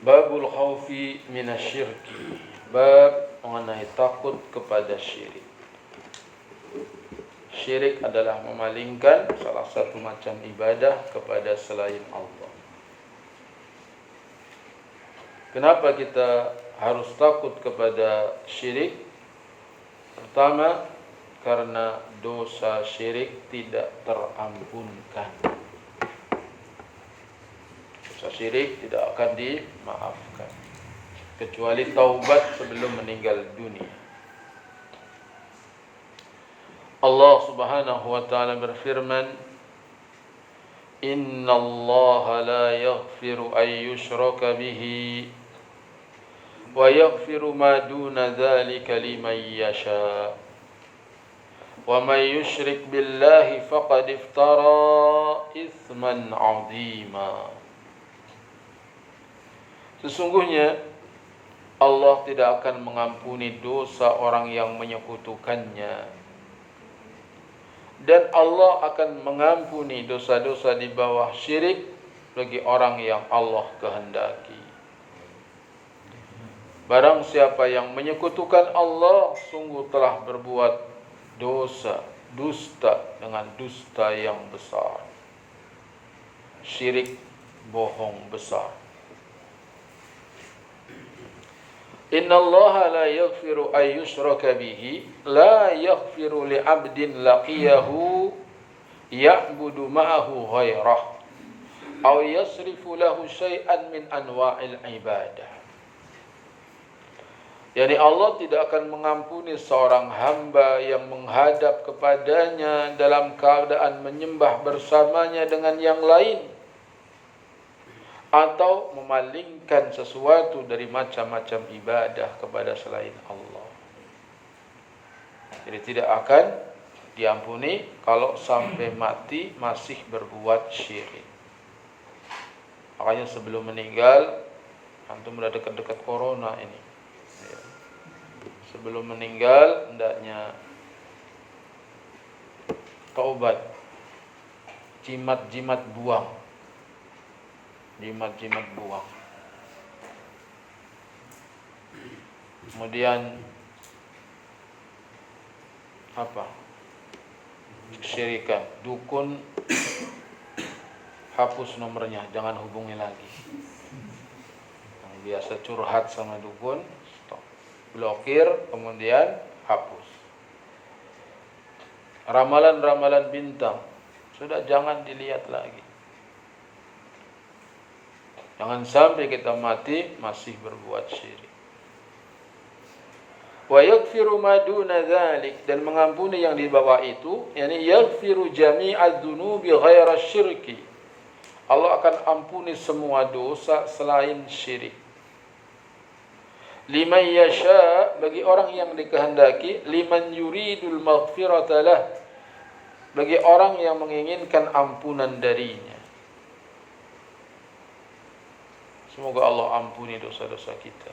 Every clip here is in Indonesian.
Babul khawfi minasyirki. Bab mengenai takut kepada syirik. Syirik adalah memalingkan salah satu macam ibadah kepada selain Allah. Kenapa kita harus takut kepada syirik? Pertama, karena dosa syirik tidak terampunkan. Dosa syirik tidak akan dimaafkan kecuali taubat sebelum meninggal dunia. Allah Subhanahu wa taala berfirman, "Inna Allah la yaghfiru an yushraka bihi wa yaghfiru ma duna dzalika liman yasha. Wa may yushrik billahi faqad iftara itsman 'azima." Sesungguhnya Allah tidak akan mengampuni dosa orang yang menyekutukannya, dan Allah akan mengampuni dosa-dosa di bawah syirik bagi orang yang Allah kehendaki. Barang siapa yang menyekutukan Allah, sungguh telah berbuat dosa, dusta dengan dusta yang besar. Syirik, bohong besar. Inna Allah la yaghfiru an yushraka bihi, la yaghfiru li 'abdin laqiyahu ya'budu ma'ahu ghairah aw yasrifu lahu syai'an min anwa'il ibadah. Yani Allah tidak akan mengampuni seorang hamba yang menghadap kepadanya dalam keadaan menyembah bersamanya dengan yang lain, atau memalingkan sesuatu dari macam-macam ibadah kepada selain Allah. Jadi tidak akan diampuni kalau sampai mati masih berbuat syirik. Makanya sebelum meninggal, antum udah dekat-dekat corona ini. Sebelum meninggal hendaknya taubat, jimat-jimat buang. Jimat-jimat buang. Kemudian apa? Syirikan, dukun hapus nomornya, jangan hubungi lagi. Yang biasa curhat sama dukun, stop. Blokir, kemudian hapus. Ramalan-ramalan bintang, sudah jangan dilihat lagi. Jangan sampai kita mati masih berbuat syirik. Wa yaghfiru ma duna dzalik, dan mengampuni yang di bawah itu, yakni yaghfiru jami'adz dzunubi ghaira syirki. Allah akan ampuni semua dosa selain syirik. Liman yasha, bagi orang yang dikehendaki, liman yuridul maghfirata lah, bagi orang yang menginginkan ampunan darinya. Semoga Allah ampuni dosa-dosa kita.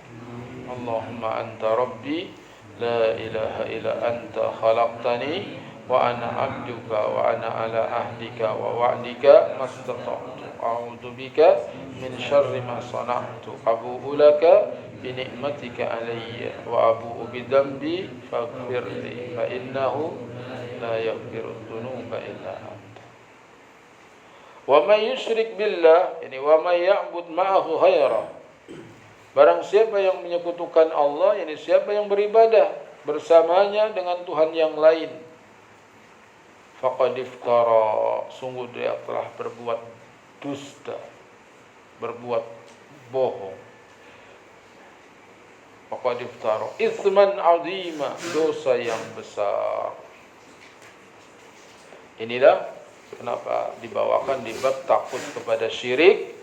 Allahumma anta rabbi la ilaha illa anta khalaqtani wa ana abduka wa ana ala ahdika wa wa'dika mastata'tu. A'udzu bika min syarri ma sana'tu. Abu'u laka bi ni'matika alayya wa abu'u bi dhanbi faghfir li fa innahu la yaghfiru dzunuba illa anta. Wa may yusyrik billah, ini wa may ya'bud ma'ahu ghairah. Barang siapa yang menyekutukan Allah, ini siapa yang beribadah bersamanya dengan Tuhan yang lain, faqad iftara, sungguh dia telah berbuat dusta, berbuat bohong. Faqad iftara itsman 'azima, dosa yang besar. Inilah kenapa dibawakan di bab takut kepada syirik,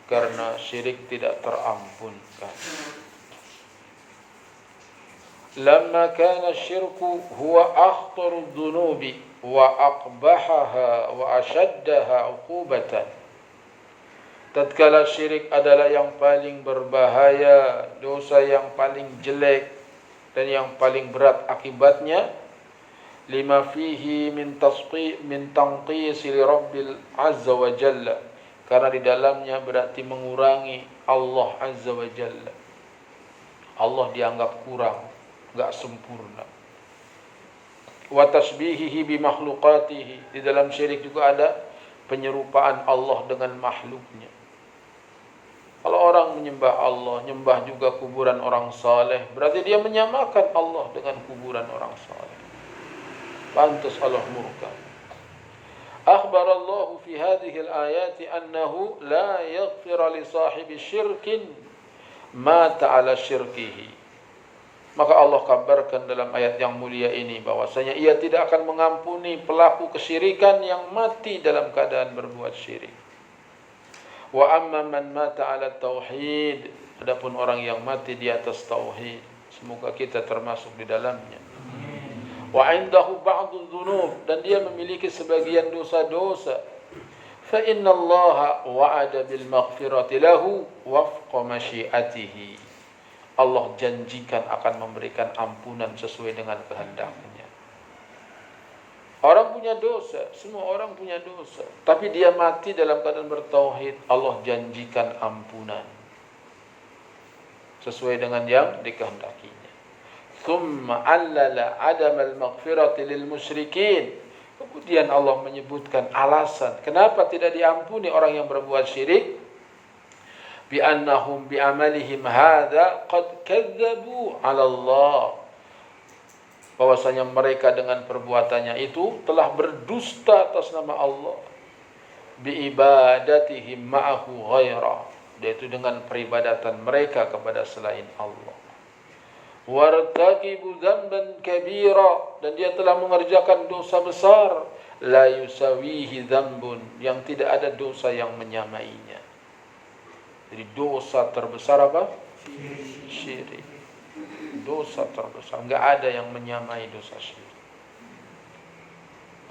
karena syirik tidak terampunkan. Lamma kana syirku huwa akhtarud dzunubi wa aqbahaha wa ashaddaha 'uqubatan. Tatkala syirik adalah yang paling berbahaya, dosa yang paling jelek dan yang paling berat akibatnya, lima fihi min tanqis li rabbil azza wa jalla, Karena di dalamnya berarti mengurangi Allah Azza wa Jalla. Allah dianggap kurang, enggak sempurna. Wa tasbihihi bi makhluqatihi. Di dalam syirik juga ada penyerupaan Allah dengan makhluknya. Kalau orang menyembah Allah, nyembah juga kuburan orang saleh, berarti dia menyamakan Allah dengan kuburan orang saleh. Pantas Allah murka. أخبر الله في هذه الآيات أنه لا يغفر لصاحب شرك مات على شركه. Maka Allah kabarkan dalam ayat yang mulia ini bahwasanya ia tidak akan mengampuni pelaku kesyirikan yang mati dalam keadaan berbuat syirik. Wa amma man mata ala tauhid, adapun orang yang mati di atas tauhid, semoga kita termasuk di dalamnya. Wa indahu ba'dhu dzunub, dan dia memiliki sebagian dosa-dosa. Fa innallaha wa'ada bil maghfirati lahu wafqa masyiatihi. Allah janjikan akan memberikan ampunan sesuai dengan kehendaknya. Orang punya dosa, semua orang punya dosa, tapi dia mati dalam keadaan bertauhid, Allah janjikan ampunan sesuai dengan yang dikehendakinya. Thumma allala adam al-maghfirati lil musyrikin. Kemudian Allah menyebutkan alasan kenapa tidak diampuni orang yang berbuat syirik. Bi annahum bi amalihim hadza qad kadzabu 'ala Allah. Bahwasanya mereka dengan perbuatannya itu telah berdusta atas nama Allah. Bi ibadatihim ma'ahu ghaira, yaitu dengan peribadatan mereka kepada selain Allah. Wartakibu dzamban kabira, dan dia telah mengerjakan dosa besar, la yusawihi dzambun, yang tidak ada dosa yang menyamainya. Jadi dosa terbesar apa? Syirik. Dosa terbesar, enggak ada yang menyamai dosa syirik.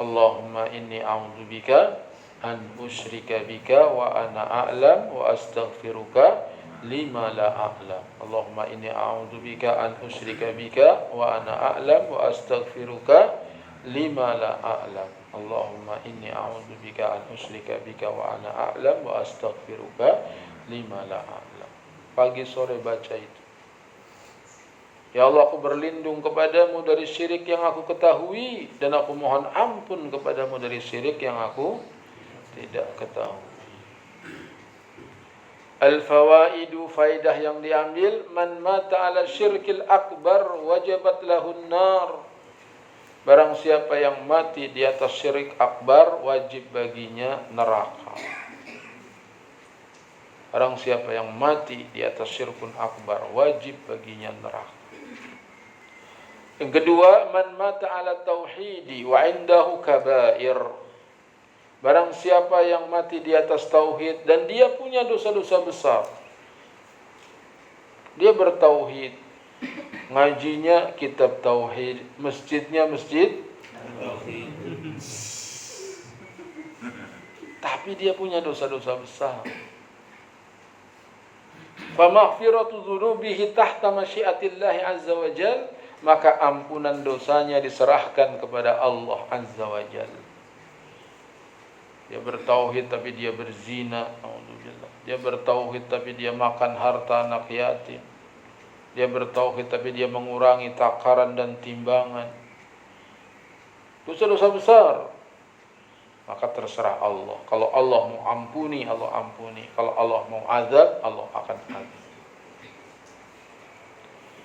Allahumma inni a'udzubika an usyrika bika wa ana a'lam wa astaghfiruka lima la a'lam. Allahumma inni a'udzubika an usyrika bika wa ana a'lam wa astaghfiruka lima la a'lam. Allahumma inni a'udzubika an usyrika bika wa ana a'lam wa astaghfiruka lima la a'lam. Pagi sore baca itu. Ya Allah, aku berlindung kepadamu dari syirik yang aku ketahui, dan aku mohon ampun kepadamu dari syirik yang aku tidak ketahui. Al-fawaidu, faidah yang diambil, man mata ala syirkil akbar wajabat lahun nar. Barang siapa yang mati di atas syirik akbar, wajib baginya neraka. Barang siapa yang mati di atas syirkun akbar, wajib baginya neraka. Yang kedua, man mata ala tauhidi wa indahu kabair. Barang siapa yang mati di atas tauhid dan dia punya dosa-dosa besar. Dia bertauhid, ngajinya kitab tauhid, masjidnya masjid tauhid. Tapi dia punya dosa-dosa besar. Fa maghfiratu dzunubihi tahta masyiatillahi azza wa jalla, maka ampunan dosanya diserahkan kepada Allah azza wa jalla. Dia bertauhid tapi dia berzina, alhamdulillah. Dia bertauhid tapi dia makan harta anak yatim. Dia bertauhid tapi dia mengurangi takaran dan timbangan. Dosa-dosa besar. Maka terserah Allah. Kalau Allah mau ampuni, Allah ampuni. Kalau Allah mau azab, Allah akan azab.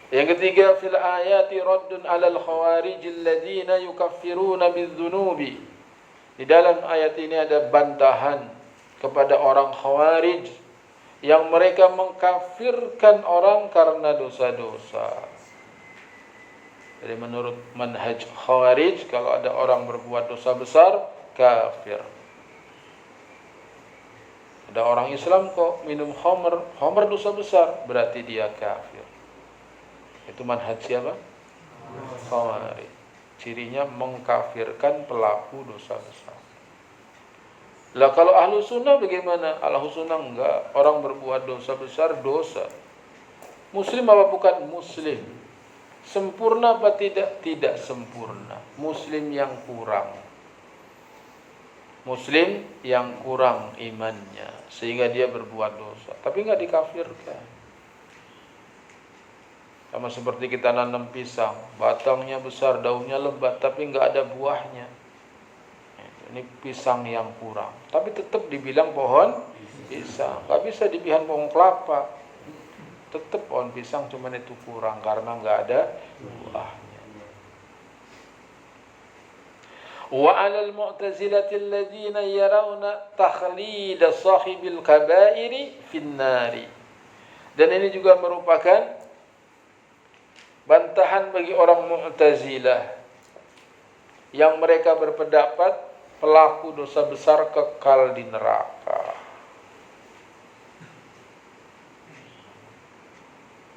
Yang ketiga, fil ayati raddun 'alal khawarijil ladzina yukaffiruna bidzunubi. Di dalam ayat ini ada bantahan kepada orang khawarij yang mereka mengkafirkan orang karena dosa-dosa. Jadi menurut manhaj khawarij, kalau ada orang berbuat dosa besar, kafir. Ada orang Islam kok minum khamr dosa besar, berarti dia kafir. Itu manhaj siapa? Khawarij. Cirinya mengkafirkan pelaku dosa besar. Lah kalau ahlu sunnah bagaimana? Ahlu sunnah enggak. Orang berbuat dosa besar, dosa. Muslim apa bukan muslim? Sempurna apa tidak? Tidak sempurna. Muslim yang kurang. Muslim yang kurang imannya sehingga dia berbuat dosa, tapi nggak dikafirkan. Sama seperti kita nanam pisang, batangnya besar, daunnya lebat, tapi nggak ada buahnya. Ini pisang yang kurang, tapi tetap dibilang pohon pisang. Nggak bisa dibilang pohon kelapa. Tetap pohon pisang, cuman itu kurang karena nggak ada buahnya. Wa 'alal mu'tazilati alladziina yarawna takhlid sahibil kaba'iri fin nari. Dan ini juga merupakan bantahan bagi orang Mu'tazilah yang mereka berpendapat pelaku dosa besar kekal di neraka.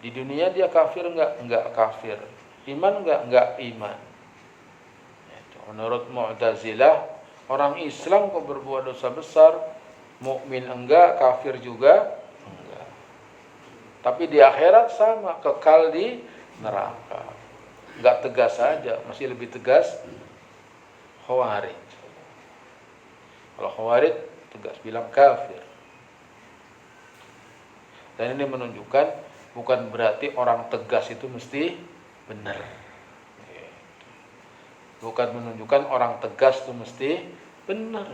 Di dunia dia kafir enggak? Enggak kafir. Iman enggak? Enggak iman. Menurut Mu'tazilah, orang Islam kok berbuat dosa besar, mukmin enggak, kafir juga enggak. Tapi di akhirat sama, kekal di neraka. Enggak tegas saja, masih lebih tegas Khawarij. Kalau Khawarij tegas bilang kafir. Dan ini menunjukkan bukan berarti orang tegas itu mesti benar. Bukan menunjukkan orang tegas itu mesti benar.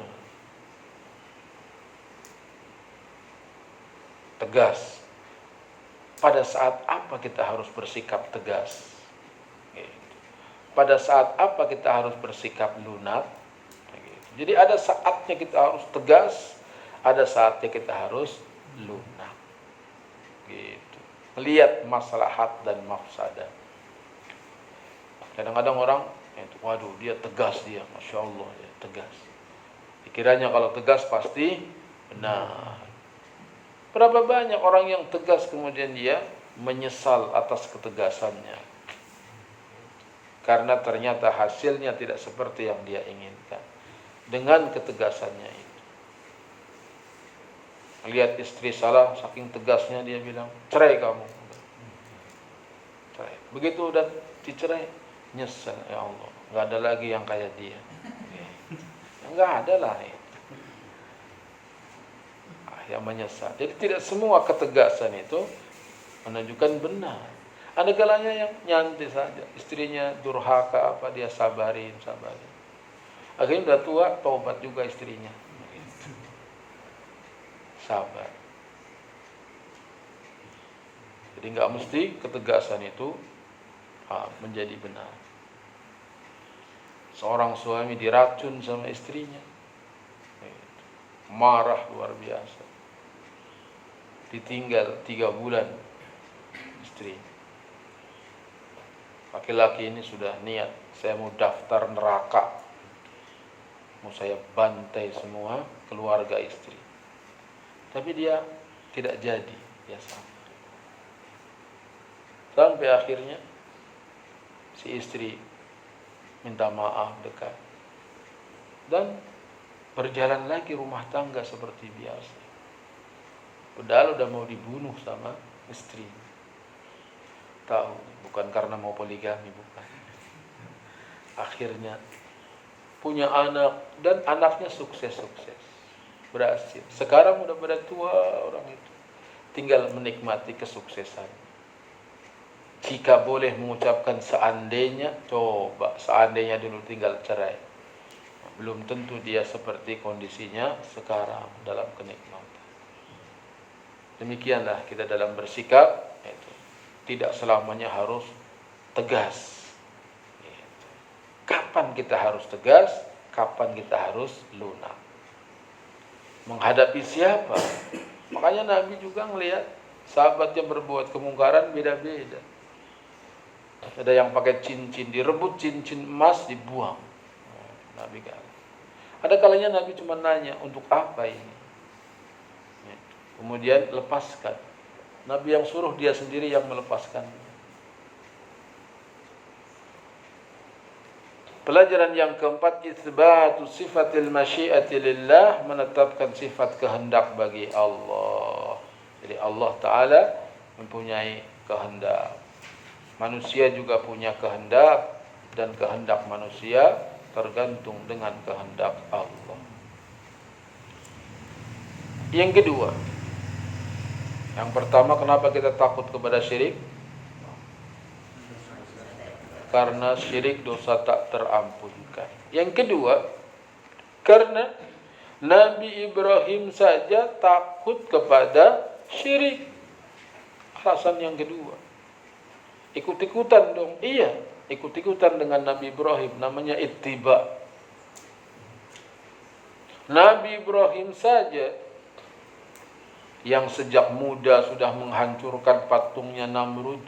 Tegas. Pada saat apa kita harus bersikap tegas? Pada saat apa kita harus bersikap lunak? Jadi ada saatnya kita harus tegas, ada saatnya kita harus lunak. Gitu. Melihat maslahat dan mafsadah. Kadang-kadang orang waduh dia tegas, dia Masya Allah dia tegas. Dikiranya kalau tegas pasti benar. Berapa banyak orang yang tegas kemudian dia menyesal atas ketegasannya, karena ternyata hasilnya tidak seperti yang dia inginkan dengan ketegasannya itu. Lihat istri salah, saking tegasnya dia bilang cerai kamu. Cerai. Begitu udah dicerai, nyesel, ya Allah, nggak ada lagi yang kayak dia. Nggak ada lah ya. Yang menyesal. Jadi tidak semua ketegasan itu menunjukkan benar. Ada kalanya yang nyantai saja, istrinya durhaka apa dia sabarin. Akhirnya udah tua, taubat juga istrinya. Sabar. Jadi nggak mesti ketegasan itu menjadi benar. Seorang suami diracun sama istrinya, marah luar biasa. Ditinggal 3 bulan istri. Laki-laki ini sudah niat, saya mau daftar neraka, mau saya bantai semua keluarga istri. Tapi dia tidak jadi, dia sabar. Sampai akhirnya si istri minta maaf dekat dan berjalan lagi rumah tangga seperti biasa. Padahal udah mau dibunuh sama istri. Tahu, bukan karena mau poligami, bukan. Akhirnya punya anak dan anaknya sukses. Berhasil. Sekarang udah pada tua orang itu. Tinggal menikmati kesuksesan. Jika boleh mengucapkan seandainya, coba seandainya dulu tinggal cerai. Belum tentu dia seperti kondisinya sekarang dalam kenikmatan. Demikianlah kita dalam bersikap, tidak selamanya harus tegas. Kapan kita harus tegas, kapan kita harus lunak. Menghadapi siapa? Makanya Nabi juga ngelihat sahabat yang berbuat kemungkaran beda-beda. Ada yang pakai cincin, direbut cincin emas, dibuang. Nabi kan. Ada kalanya Nabi cuma nanya, untuk apa ini? Kemudian lepaskan. Nabi yang suruh, dia sendiri yang melepaskan. Pelajaran yang keempat, itsbatu sifatil masyiati lillah, menetapkan sifat kehendak bagi Allah. Jadi Allah Ta'ala mempunyai kehendak. Manusia juga punya kehendak, dan kehendak manusia tergantung dengan kehendak Allah. Yang kedua, yang pertama, kenapa kita takut kepada syirik? Karena syirik dosa tak terampunkan. Yang kedua, karena Nabi Ibrahim saja takut kepada syirik. Alasan yang kedua, ikut-ikutan dong. Iya, ikut-ikutan dengan Nabi Ibrahim, namanya ittiba. Nabi Ibrahim saja yang sejak muda sudah menghancurkan patungnya Namrud,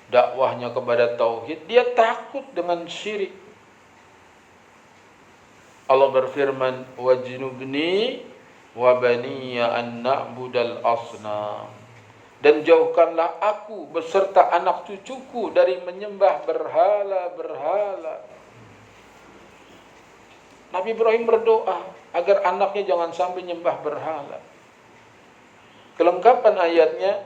dakwahnya kepada tauhid, dia takut dengan syirik. Allah berfirman, wajnubni wa baniya an na'budal asnam, dan jauhkanlah aku beserta anak cucuku dari menyembah berhala-berhala. Nabi Ibrahim berdoa agar anaknya jangan sampai nyembah berhala. Kelengkapan ayatnya,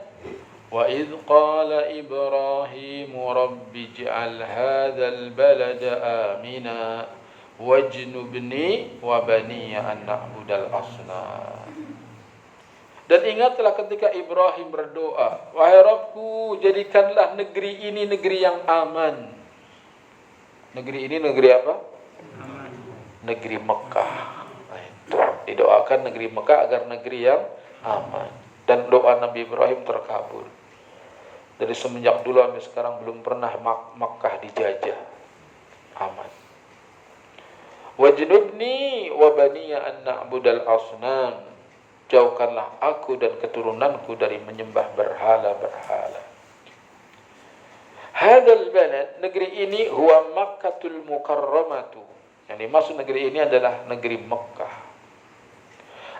wa idh qala Ibrahim rabbi ij'al hadzal balada amina wajnubni wa baniya an na'budal asnam. Dan ingatlah ketika Ibrahim berdoa, wahai Rabbku, jadikanlah negeri ini negeri yang aman. Negeri ini negeri apa? Aman. Negeri Mekah. Nah, itu didoakan negeri Mekah agar negeri yang aman. Dan doa Nabi Ibrahim terkabul. Dari semenjak dulu sampai sekarang belum pernah Makkah dijajah. Aman. Wajnubni wa baniya an na'budal asnam. Jauhkanlah aku dan keturunanku dari menyembah berhala-berhala. Hadal balad, negeri ini huwa Makkatul Mukarramatu. Yang dimaksud negeri ini adalah negeri Mekkah.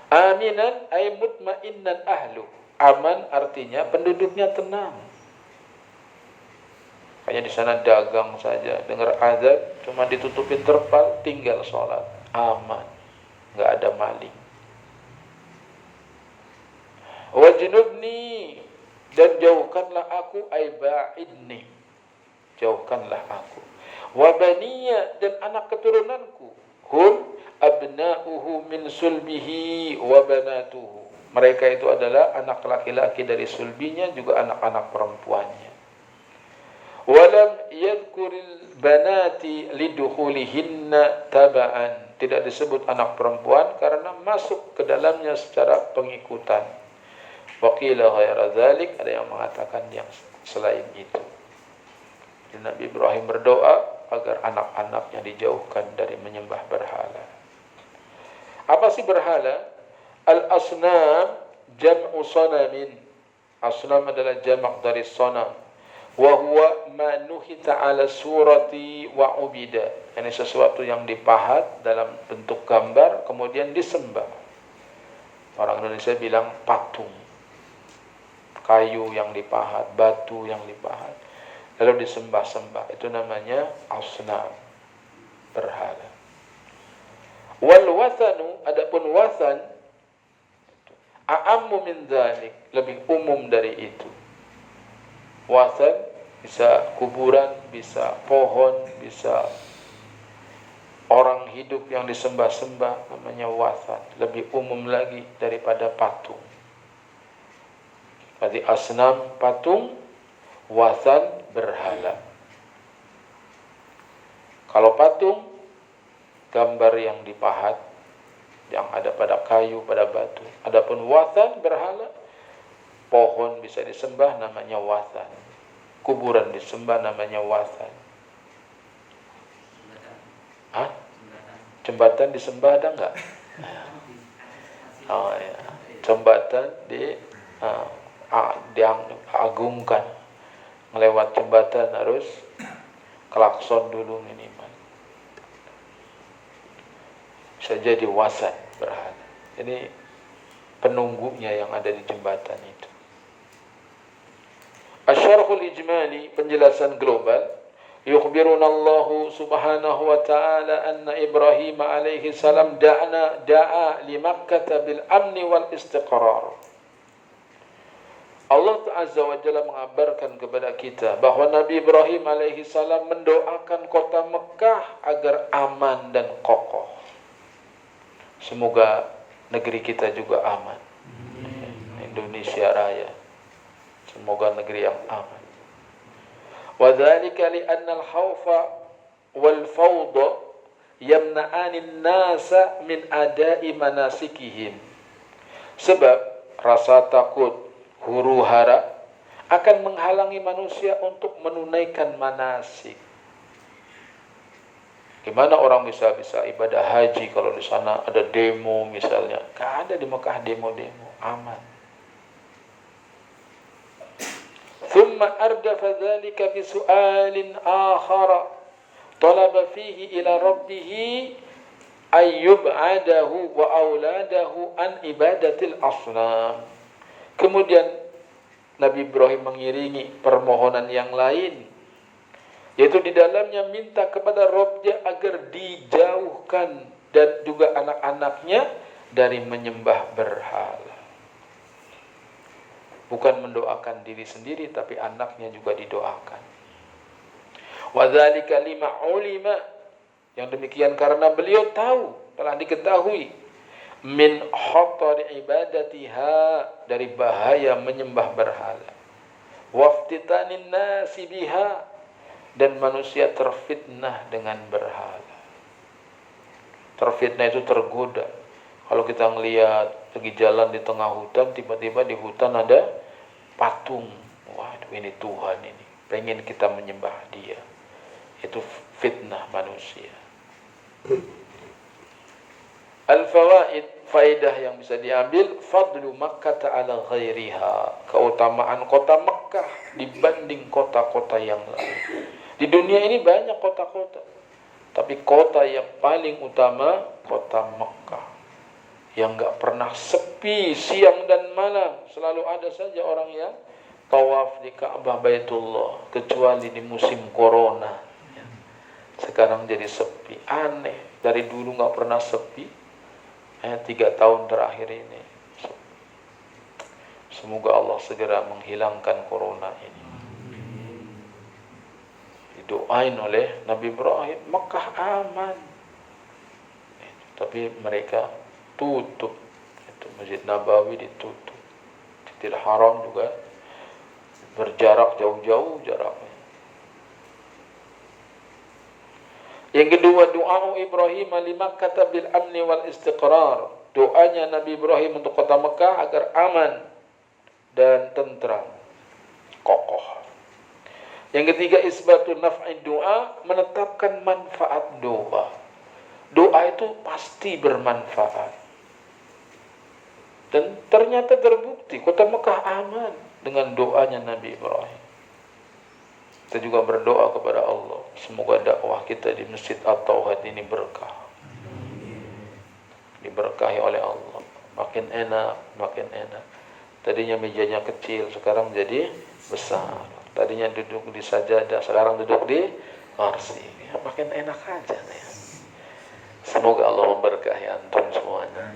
Aminan ay mutmainnan ahlu. Aman artinya penduduknya tenang. Hanya di sana dagang saja, dengar azan, cuma ditutupin terpal, tinggal sholat, aman, nggak ada maling. Wajnubni, dan jauhkanlah aku, ay ba'idni, jauhkanlah aku. Wabaniya, dan anak keturunanku, hum abna'uhu min sulbihi wa banatuhu. Mereka itu adalah anak laki-laki dari sulbinya, juga anak-anak perempuannya. Walam yadhkuril banati lidukhulihinna taba'an. Tidak disebut anak perempuan karena masuk ke dalamnya secara pengikutan. Waqila ghaira dzalik, ada yang mengatakan yang selain itu. Dan Nabi Ibrahim berdoa agar anak-anaknya dijauhkan dari menyembah berhala. Apa sih berhala? Al-asnam jam'u sanamin. Asnam adalah jamak dari sanam. Wa huwa ma nuhita ala surati wa ubida. Ini sesuatu yang dipahat dalam bentuk gambar kemudian disembah. Orang Indonesia bilang patung. Kayu yang dipahat, batu yang dipahat, lalu disembah-sembah. Itu namanya asnam, berhala. Wal wathanu, adapun wathan, a'ammu min dzalik, lebih umum dari itu. Wathan bisa kuburan, bisa pohon, bisa orang hidup yang disembah-sembah, namanya wathan. Lebih umum lagi daripada patung. Berarti asnam patung, wathan berhala. Kalau patung, gambar yang dipahat, yang ada pada kayu, pada batu. Adapun wathan berhala, pohon bisa disembah namanya wathan. Kuburan disembah namanya wathan. Hah? Jembatan disembah ada enggak? Oh ya. Jembatan diagungkan. Melewat jembatan harus klakson dulu minimal. Bisa jadi wathan berhala. Ini penunggunya yang ada di jembatan itu. Asyarhul ijmali, penjelasan global. Yukhbiruna Allah subhanahu wa ta'ala anna Ibrahim alaihi salam da'a li Makkah bil amni wal istiqrar. Allah Azza wa Jalla mengabarkan kepada kita bahwa Nabi Ibrahim alaihi salam mendoakan kota Mekah agar aman dan kokoh. Semoga negeri kita juga aman. Indonesia Raya, semoga negeri yang aman. Wa dzalika li anna al-khawfa wal fawda yamna'ani an-nasa min ada'i manasikihim. Sebab rasa takut, huru-hara akan menghalangi manusia untuk menunaikan manasik. Gimana orang bisa ibadah haji kalau di sana ada demo misalnya? Gak ada di Mekah demo-demo, aman. Thumma ardafa dzalika bi su'alin akhara talaba fihi ila rabbih ayyub'adahu wa auladahu an ibadatil asnam. Kemudian Nabi Ibrahim mengiringi permohonan yang lain, yaitu di dalamnya minta kepada Rabb-Nya agar dijauhkan dan juga anak-anaknya dari menyembah berhala. Bukan mendoakan diri sendiri, tapi anaknya juga didoakan. Wa dzalika lima ulima, yang demikian karena beliau tahu, telah diketahui, min khatar ibadatiha, dari bahaya menyembah berhala, waftitanin nasi biha, dan manusia terfitnah dengan berhala. Terfitnah itu tergoda. Kalau kita ngelihat pergi jalan di tengah hutan, tiba-tiba di hutan ada patung. Waduh, ini Tuhan ini. Pengen kita menyembah dia. Itu fitnah manusia. Al-fawaid, faedah yang bisa diambil, fadlu Makkah ala ghairiha, keutamaan kota Makkah dibanding kota-kota yang lain. Di dunia ini banyak kota-kota, tapi kota yang paling utama kota Makkah, yang gak pernah sepi siang dan malam. Selalu ada saja orang yang tawaf di Ka'bah Baitullah, kecuali di musim corona. Sekarang jadi sepi, aneh. Dari dulu gak pernah sepi, 3 tahun terakhir ini. Semoga Allah segera menghilangkan corona ini. Didoain oleh Nabi Ibrahim, Mekah aman. Tapi mereka tutup. Itu Masjid Nabawi ditutup. Masjidil Haram juga berjarak jauh-jauh jaraknya. Yang kedua, doa Ibrahim li Makkah bil amni wal istiqrar. Doanya Nabi Ibrahim untuk kota Mekah agar aman dan tentram, kokoh. Yang ketiga, isbatun naf'i doa, menetapkan manfaat doa. Doa itu pasti bermanfaat. Dan ternyata terbukti kota Mekah aman dengan doanya Nabi Ibrahim. Kita juga berdoa kepada Allah, semoga dakwah kita di Masjid At-Tauhid ini berkah. Diberkahi oleh Allah. Makin enak, makin enak. Tadinya mejanya kecil, sekarang jadi besar. Tadinya duduk di sajadah, sekarang duduk di kursi. Ya, makin enak aja nih. Semoga Allah memberkahi antum semuanya,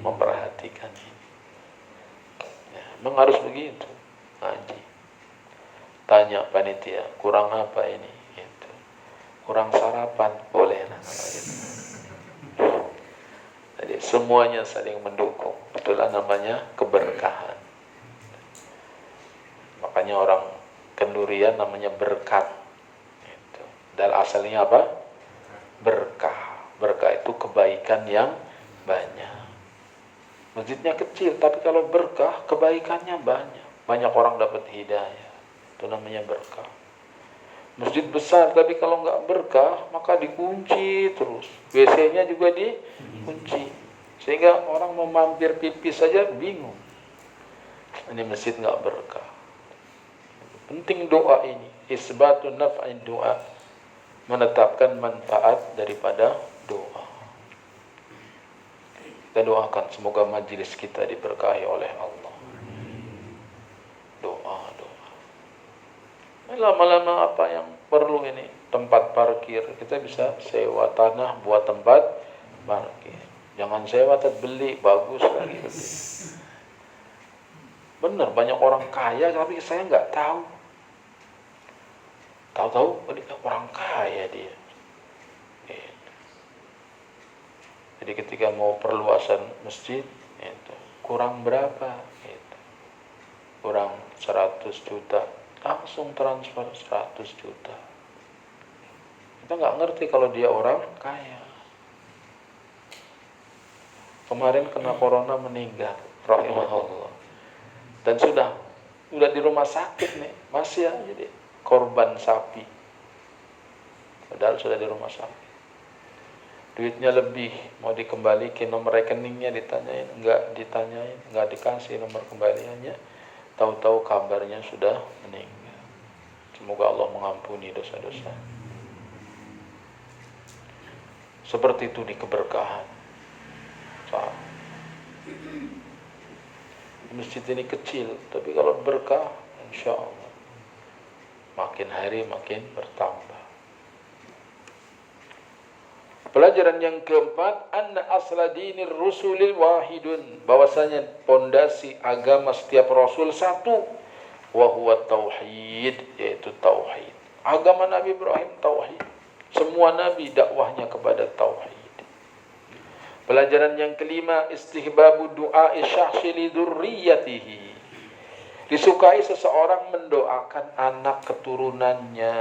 memperhatikan ini. Ya, memang harus begitu. Ngaji. Tanya panitia, kurang apa ini? Gitu. Kurang sarapan, boleh lah. Gitu. Jadi semuanya saling mendukung. Itulah namanya keberkahan. Makanya orang Kendurian namanya berkat. Gitu. Dan asalnya apa? Berkah. Berkah itu kebaikan yang banyak. Masjidnya kecil, tapi kalau berkah, kebaikannya banyak. Banyak orang dapat hidayah. Itu namanya berkah. Masjid besar, tapi kalau nggak berkah, maka dikunci terus. WC-nya juga dikunci. Sehingga orang mau mampir pipis saja bingung. Ini masjid nggak berkah. Penting doa ini. Isbatun naf'in doa. Menetapkan manfaat daripada doa. Kita doakan semoga majelis kita diberkahi oleh Allah. Doa. Lama-lama apa yang perlu ini? Tempat parkir. Kita bisa sewa tanah buat tempat parkir. Jangan sewa, beli. Bagus lagi beli. Benar, banyak orang kaya tapi saya nggak tahu. Tahu-tahu orang kaya dia. Jadi ketika mau perluasan masjid itu kurang berapa gitu. Kurang 100 juta, langsung transfer 100 juta. Kita nggak ngerti kalau dia orang kaya. Kemarin kena corona meninggal, rahimahullah. Dan sudah di rumah sakit nih, masih aja jadi korban sapi. Padahal sudah di rumah sakit. Duitnya lebih, mau dikembalikan nomor rekeningnya ditanyain, enggak ditanyain, enggak dikasih nomor kembaliannya. Tahu-tahu kabarnya sudah meninggal. Semoga Allah mengampuni dosa-dosa. Seperti itu di keberkahan. Masjid ini kecil, tapi kalau berkah, insya Allah makin hari makin bertambah. Pelajaran yang keempat, anna asla dinir rusulil wahidun, bahwasanya pondasi agama setiap rasul satu, wa huwa tauhid, yaitu tauhid. Agama Nabi Ibrahim tauhid. Semua nabi dakwahnya kepada tauhid. Pelajaran yang kelima, istihbabu du'a'i syakhsi li dzurriyyatihi. Disukai seseorang mendoakan anak keturunannya.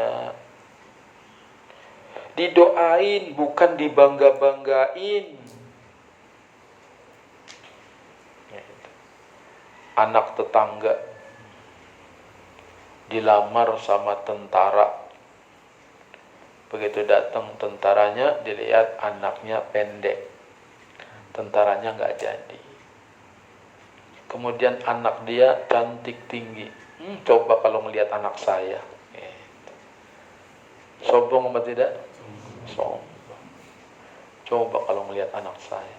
Didoain, bukan dibangga-banggain. Anak tetangga dilamar sama tentara. Begitu datang tentaranya, dilihat anaknya pendek. Tentaranya nggak jadi. Kemudian anak dia cantik tinggi. Coba kalau melihat anak saya. Sombong apa tidak? Sombong. Coba kalau melihat anak saya,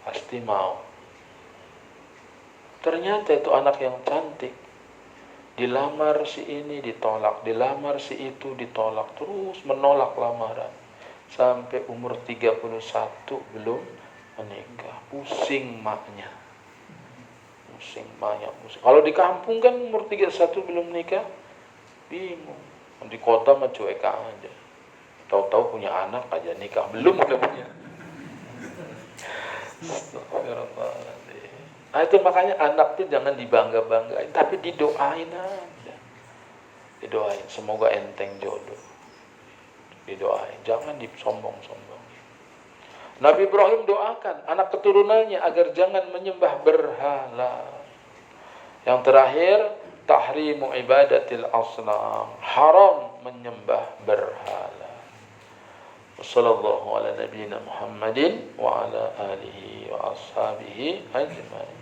pasti mau. Ternyata itu anak yang cantik. Dilamar si ini ditolak, dilamar si itu ditolak, terus menolak lamaran. Sampai umur 31 belum menikah. Pusing maknya. Pusing maknya. Kalau di kampung kan umur 31 belum menikah, bingung. Di kota mah cuek aja. Tahu-tahu punya anak aja nikah belum udah punya. Nah itu makanya anak tuh jangan dibangga-banggain, tapi didoain aja. Didoain, semoga enteng jodoh. Didoain, jangan disombong-sombong. Nabi Ibrahim doakan anak keturunannya agar jangan menyembah berhala. Yang terakhir, tahrimu ibadatil asnam, haram menyembah berhala. Wassallallahu ala nabiyyina Muhammadin wa ala alihi wa ashabihi ajma'in.